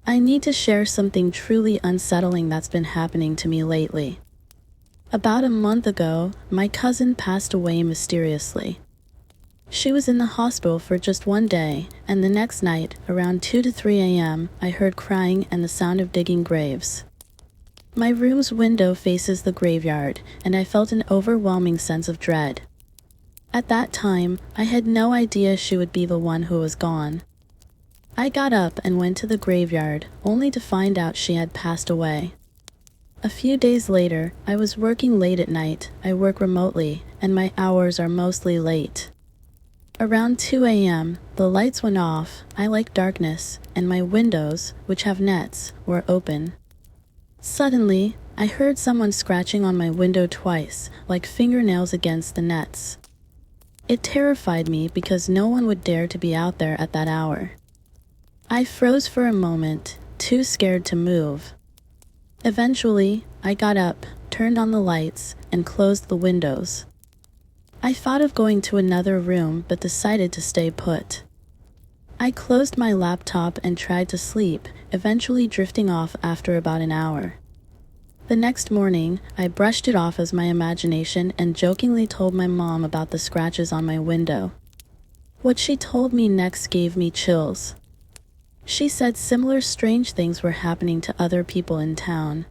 I need to share something truly unsettling that's been happening to me lately. About a month ago, my cousin passed away mysteriously. She was in the hospital for just one day, and the next night, around 2 to 3 a.m., I heard crying and the sound of digging graves. My room's window faces the graveyard, and I felt an overwhelming sense of dread. At that time, I had no idea she would be the one who was gone. I got up and went to the graveyard, only to find out she had passed away. A few days later, I was working late at night. I work remotely, and my hours are mostly late. Around 2 a.m., the lights went off. I like darkness, and my windows, which have nets, were open. Suddenly, I heard someone scratching on my window twice, like fingernails against the nets. It terrified me because no one would dare to be out there at that hour. I froze for a moment, too scared to move. Eventually, I got up, turned on the lights, and closed the windows. I thought of going to another room but decided to stay put. I closed my laptop and tried to sleep, eventually drifting off after about an hour. The next morning, I brushed it off as my imagination and jokingly told my mom about the scratches on my window. What she told me next gave me chills. She said similar strange things were happening to other people in town.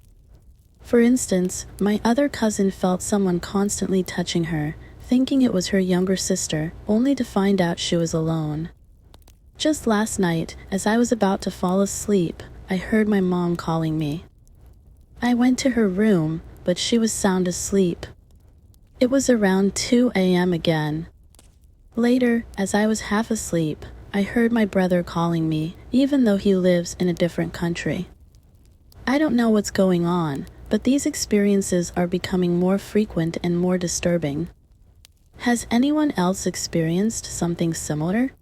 For instance, my other cousin felt someone constantly touching her, thinking it was her younger sister, only to find out she was alone. Just last night, as I was about to fall asleep, I heard my mom calling me. I went to her room, but she was sound asleep. It was around 2 a.m. again. Later, as I was half asleep, I heard my brother calling me, even though he lives in a different country. I don't know what's going on, but these experiences are becoming more frequent and more disturbing. Has anyone else experienced something similar?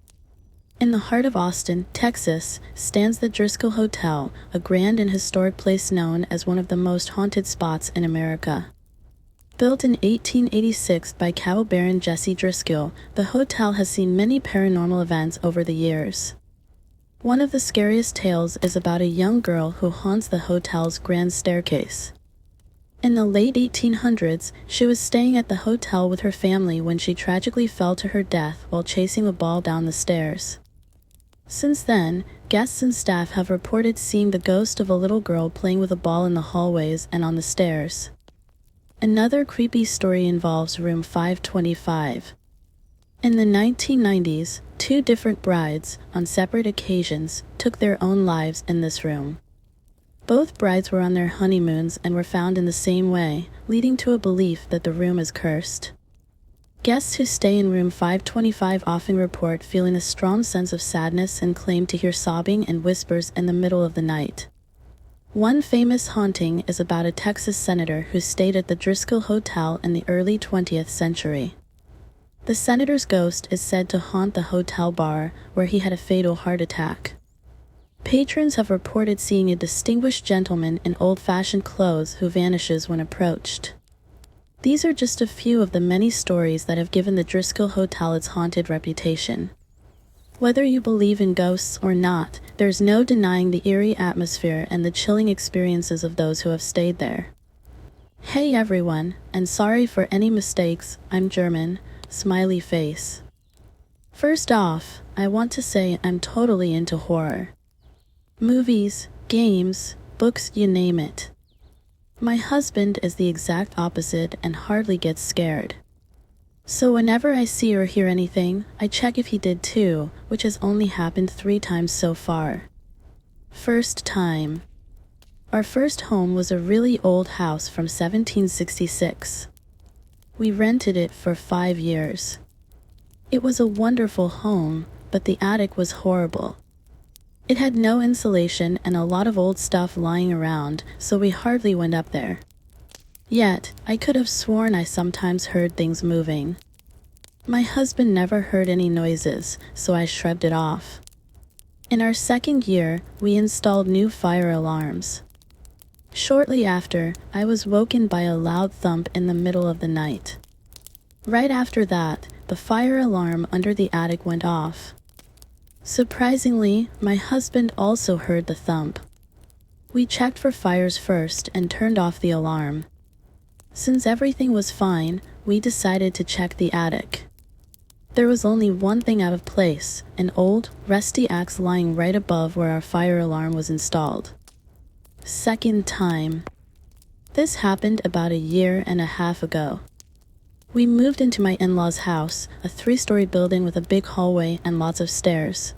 In the heart of Austin, Texas, stands the Driskill Hotel, a grand and historic place known as one of the most haunted spots in America. Built in 1886 by cattle baron Jesse Driskill, the hotel has seen many paranormal events over the years. One of the scariest tales is about a young girl who haunts the hotel's grand staircase. In the late 1800s, she was staying at the hotel with her family when she tragically fell to her death while chasing a ball down the stairs. Since then, guests and staff have reported seeing the ghost of a little girl playing with a ball in the hallways and on the stairs. Another creepy story involves room 525. In the 1990s, 2 different brides, on separate occasions, took their own lives in this room. Both brides were on their honeymoons and were found in the same way, leading to a belief that the room is cursed. Guests who stay in room 525 often report feeling a strong sense of sadness and claim to hear sobbing and whispers in the middle of the night. One famous haunting is about a Texas senator who stayed at the Driskill Hotel in the early 20th century. The senator's ghost is said to haunt the hotel bar, where he had a fatal heart attack. Patrons have reported seeing a distinguished gentleman in old-fashioned clothes who vanishes when approached. These are just a few of the many stories that have given the Driskill Hotel its haunted reputation. Whether you believe in ghosts or not, there's no denying the eerie atmosphere and the chilling experiences of those who have stayed there. Hey everyone, and sorry for any mistakes, I'm German, smiley face. First off, I want to say I'm totally into horror. Movies, games, books, you name it. My husband is the exact opposite and hardly gets scared. So whenever I see or hear anything, I check if he did too, which has only happened 3 times so far. First time. Our first home was a really old house from 1766. We rented it for 5 years. It was a wonderful home, but the attic was horrible. It had no insulation and a lot of old stuff lying around, so we hardly went up there. Yet, I could have sworn I sometimes heard things moving. My husband never heard any noises, so I shrugged it off. In our second year, we installed new fire alarms. Shortly after, I was woken by a loud thump in the middle of the night. Right after that, the fire alarm under the attic went off. Surprisingly, my husband also heard the thump. We checked for fires first and turned off the alarm. Since everything was fine, we decided to check the attic. There was only one thing out of place, an old, rusty axe lying right above where our fire alarm was installed. Second time. This happened about a year and a half ago. We moved into my in-laws' house, a 3-story building with a big hallway and lots of stairs.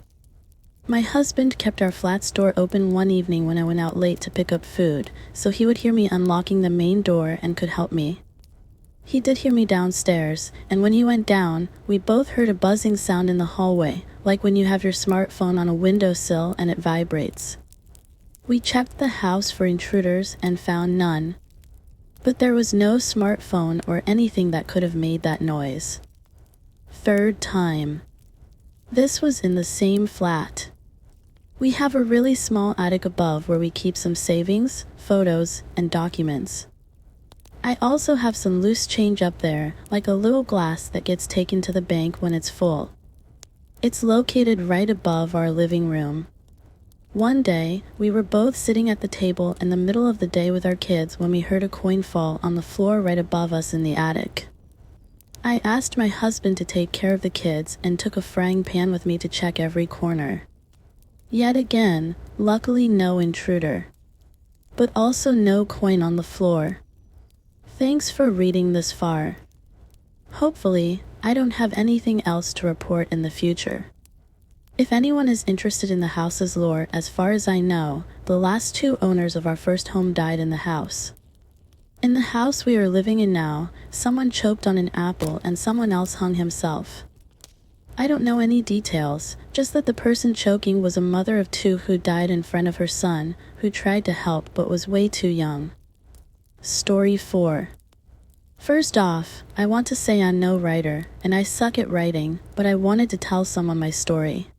My husband kept our flat's door open one evening when I went out late to pick up food, so he would hear me unlocking the main door and could help me. He did hear me downstairs, and when he went down, we both heard a buzzing sound in the hallway, like when you have your smartphone on a windowsill and it vibrates. We checked the house for intruders and found none. But there was no smartphone or anything that could have made that noise. Third time. This was in the same flat. We have a really small attic above where we keep some savings, photos, and documents. I also have some loose change up there, like a little glass that gets taken to the bank when it's full. It's located right above our living room. One day, we were both sitting at the table in the middle of the day with our kids when we heard a coin fall on the floor right above us in the attic. I asked my husband to take care of the kids and took a frying pan with me to check every corner. Yet again, luckily no intruder. But also no coin on the floor. Thanks for reading this far. Hopefully, I don't have anything else to report in the future. If anyone is interested in the house's lore, as far as I know, the last 2 owners of our first home died in the house. In the house we are living in now, someone choked on an apple and someone else hung himself. I don't know any details, just that the person choking was a mother of 2 who died in front of her son, who tried to help but was way too young. Story 4. First off, I want to say I'm no writer, and I suck at writing, but I wanted to tell someone my story.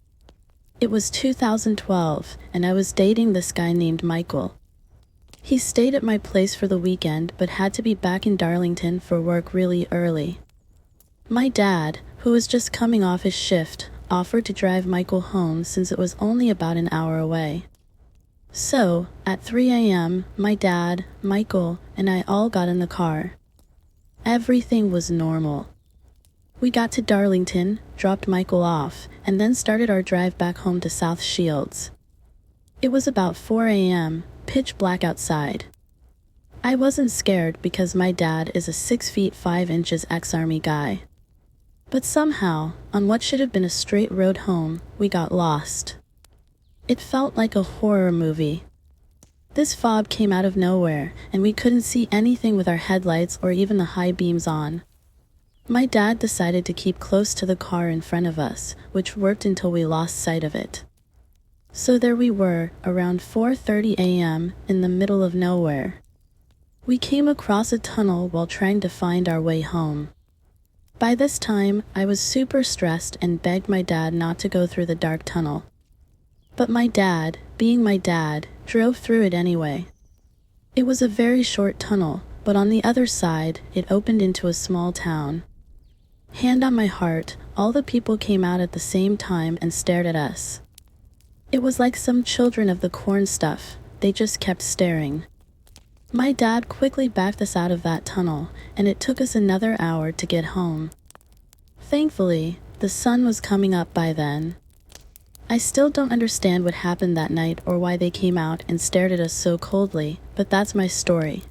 It was 2012, and I was dating this guy named Michael. He stayed at my place for the weekend, but had to be back in Darlington for work really early. My dad, who was just coming off his shift, offered to drive Michael home since it was only about an hour away. So, at 3 a.m., my dad, Michael, and I all got in the car. Everything was normal. We got to Darlington, dropped Michael off, and then started our drive back home to South Shields. It was about 4 a.m., pitch black outside. I wasn't scared because my dad is a 6 feet 5 inches ex-Army guy. But somehow, on what should have been a straight road home, we got lost. It felt like a horror movie. This fog came out of nowhere, and we couldn't see anything with our headlights or even the high beams on. My dad decided to keep close to the car in front of us, which worked until we lost sight of it. So there we were, around 4:30 a.m., in the middle of nowhere. We came across a tunnel while trying to find our way home. By this time, I was super stressed and begged my dad not to go through the dark tunnel. But my dad, being my dad, drove through it anyway. It was a very short tunnel, but on the other side, it opened into a small town. Hand on my heart, all the people came out at the same time and stared at us. It was like some children of the corn stuff, they just kept staring. My dad quickly backed us out of that tunnel, and it took us another hour to get home. Thankfully, the sun was coming up by then. I still don't understand what happened that night or why they came out and stared at us so coldly, but that's my story.